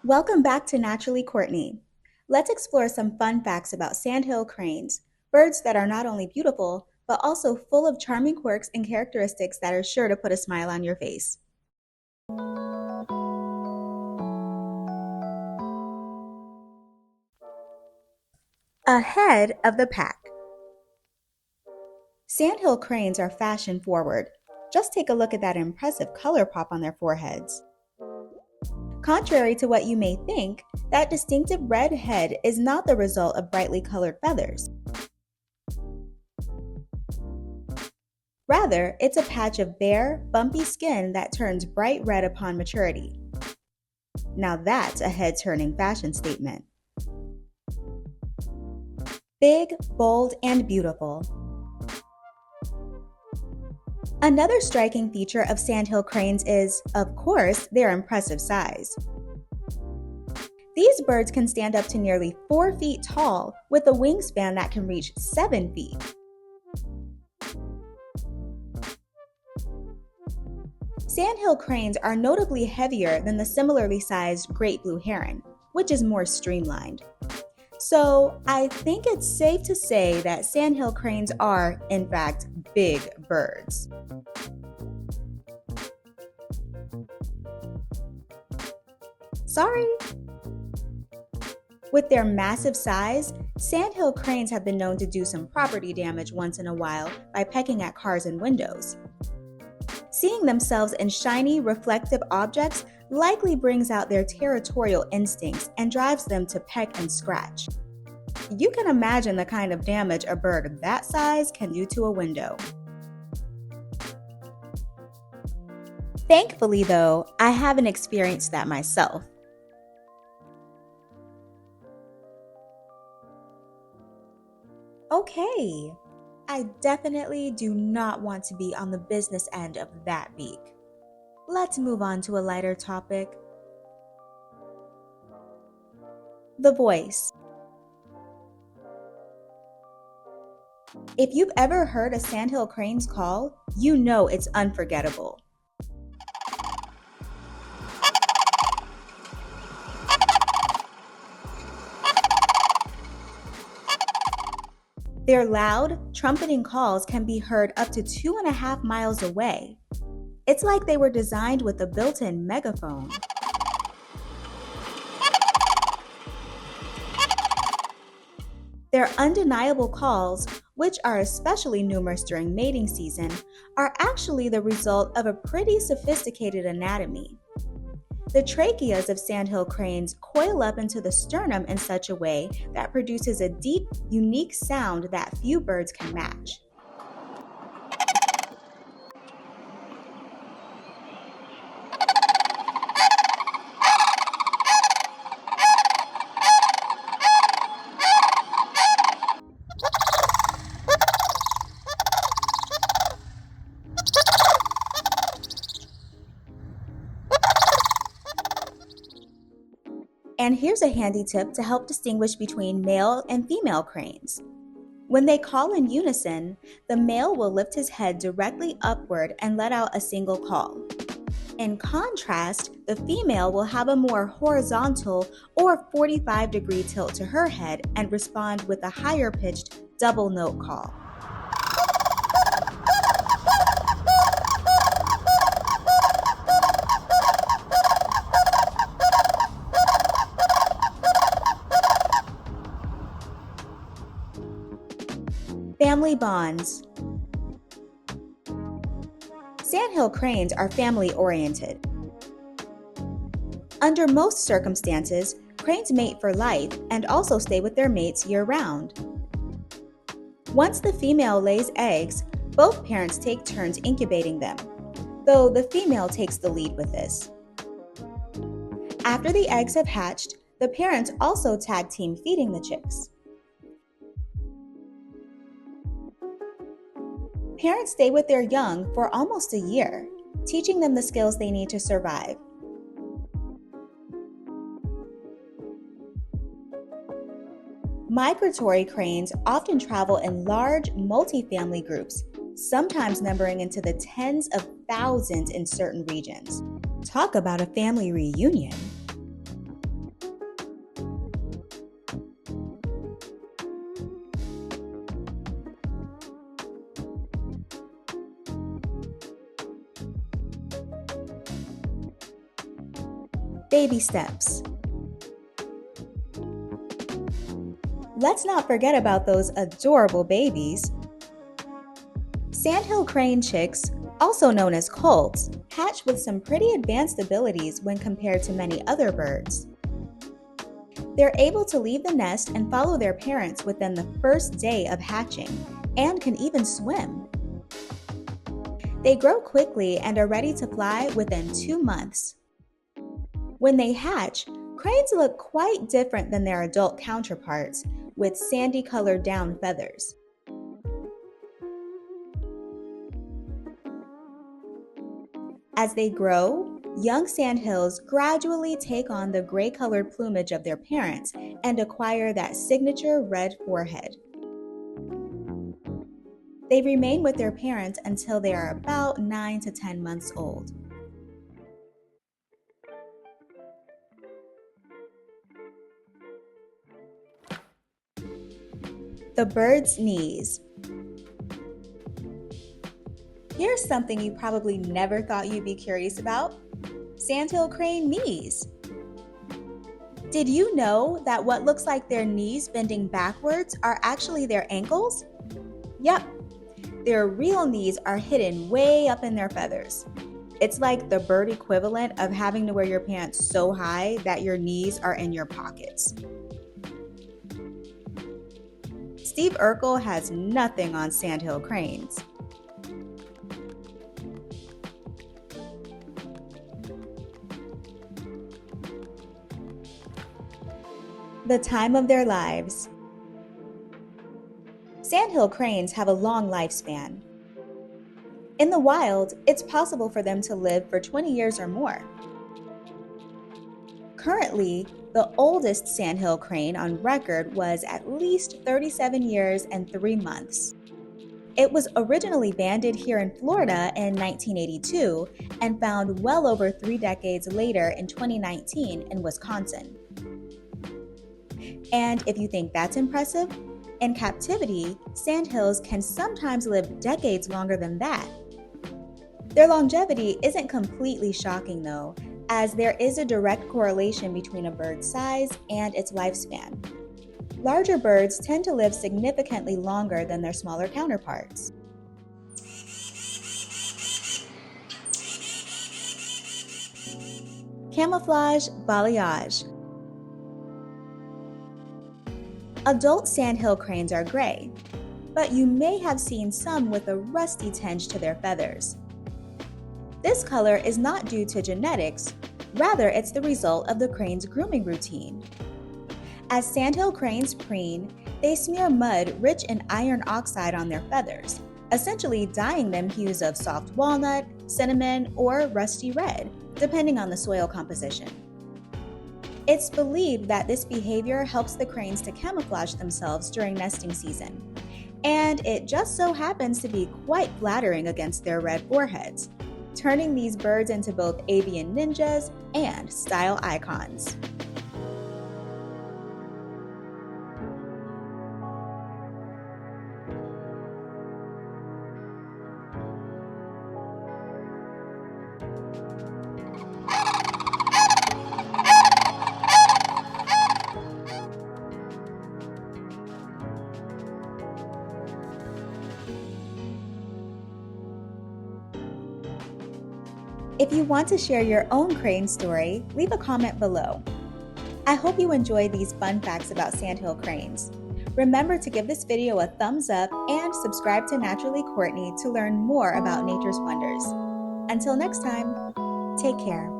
Welcome back to Naturally Courtney. Let's explore some fun facts about sandhill cranes, birds that are not only beautiful, but also full of charming quirks and characteristics that are sure to put a smile on your face. Ahead of the pack. Sandhill cranes are fashion forward. Just take a look at that impressive color pop on their foreheads. Contrary to what you may think, that distinctive red head is not the result of brightly colored feathers. Rather, it's a patch of bare, bumpy skin that turns bright red upon maturity. Now that's a head-turning fashion statement. Big, bold, and beautiful. Another striking feature of sandhill cranes is, of course, their impressive size. These birds can stand up to nearly 4 feet tall with a wingspan that can reach 7 feet. Sandhill cranes are notably heavier than the similarly sized great blue heron, which is more streamlined. So I think it's safe to say that sandhill cranes are, in fact, big birds. Sorry. With their massive size, sandhill cranes have been known to do some property damage once in a while by pecking at cars and windows. Seeing themselves in shiny, reflective objects likely brings out their territorial instincts and drives them to peck and scratch. You can imagine the kind of damage a bird that size can do to a window. Thankfully, though, I haven't experienced that myself. Okay, I definitely do not want to be on the business end of that beak. Let's move on to a lighter topic. The voice. If you've ever heard a sandhill crane's call, you know it's unforgettable. Their loud, trumpeting calls can be heard up to 2.5 miles away. It's like they were designed with a built-in megaphone. Their undeniable calls, which are especially numerous during mating season, are actually the result of a pretty sophisticated anatomy. The tracheas of sandhill cranes coil up into the sternum in such a way that produces a deep, unique sound that few birds can match. And here's a handy tip to help distinguish between male and female cranes. When they call in unison, the male will lift his head directly upward and let out a single call. In contrast, the female will have a more horizontal or 45-degree tilt to her head and respond with a higher-pitched double note call. Family bonds. Sandhill cranes are family-oriented. Under most circumstances, cranes mate for life and also stay with their mates year-round. Once the female lays eggs, both parents take turns incubating them, though the female takes the lead with this. After the eggs have hatched, the parents also tag team feeding the chicks. Parents stay with their young for almost a year, teaching them the skills they need to survive. Migratory cranes often travel in large, multi-family groups, sometimes numbering into the tens of thousands in certain regions. Talk about a family reunion. Baby steps. Let's not forget about those adorable babies. Sandhill crane chicks, also known as colts, hatch with some pretty advanced abilities when compared to many other birds. They're able to leave the nest and follow their parents within the first day of hatching, and can even swim. They grow quickly and are ready to fly within 2 months. When they hatch, cranes look quite different than their adult counterparts, with sandy-colored down feathers. As they grow, young sandhills gradually take on the gray-colored plumage of their parents and acquire that signature red forehead. They remain with their parents until they are about 9 to 10 months old. The bird's knees. Here's something you probably never thought you'd be curious about: sandhill crane knees. Did you know that what looks like their knees bending backwards are actually their ankles? Yep, their real knees are hidden way up in their feathers. It's like the bird equivalent of having to wear your pants so high that your knees are in your pockets. Steve Urkel has nothing on sandhill cranes. The time of their lives. Sandhill cranes have a long lifespan. In the wild, it's possible for them to live for 20 years or more. Currently, the oldest sandhill crane on record was at least 37 years and 3 months. It was originally banded here in Florida in 1982 and found well over 3 decades later in 2019 in Wisconsin. And if you think that's impressive, in captivity, sandhills can sometimes live decades longer than that. Their longevity isn't completely shocking though, as there is a direct correlation between a bird's size and its lifespan. Larger birds tend to live significantly longer than their smaller counterparts. Camouflage balayage. Adult sandhill cranes are gray, but you may have seen some with a rusty tinge to their feathers. This color is not due to genetics, rather it's the result of the crane's grooming routine. As sandhill cranes preen, they smear mud rich in iron oxide on their feathers, essentially dyeing them hues of soft walnut, cinnamon, or rusty red, depending on the soil composition. It's believed that this behavior helps the cranes to camouflage themselves during nesting season, and it just so happens to be quite flattering against their red foreheads, turning these birds into both avian ninjas and style icons. If you want to share your own crane story, leave a comment below. I hope you enjoyed these fun facts about sandhill cranes. Remember to give this video a thumbs up and subscribe to Naturally Courtney to learn more about nature's wonders. Until next time, take care.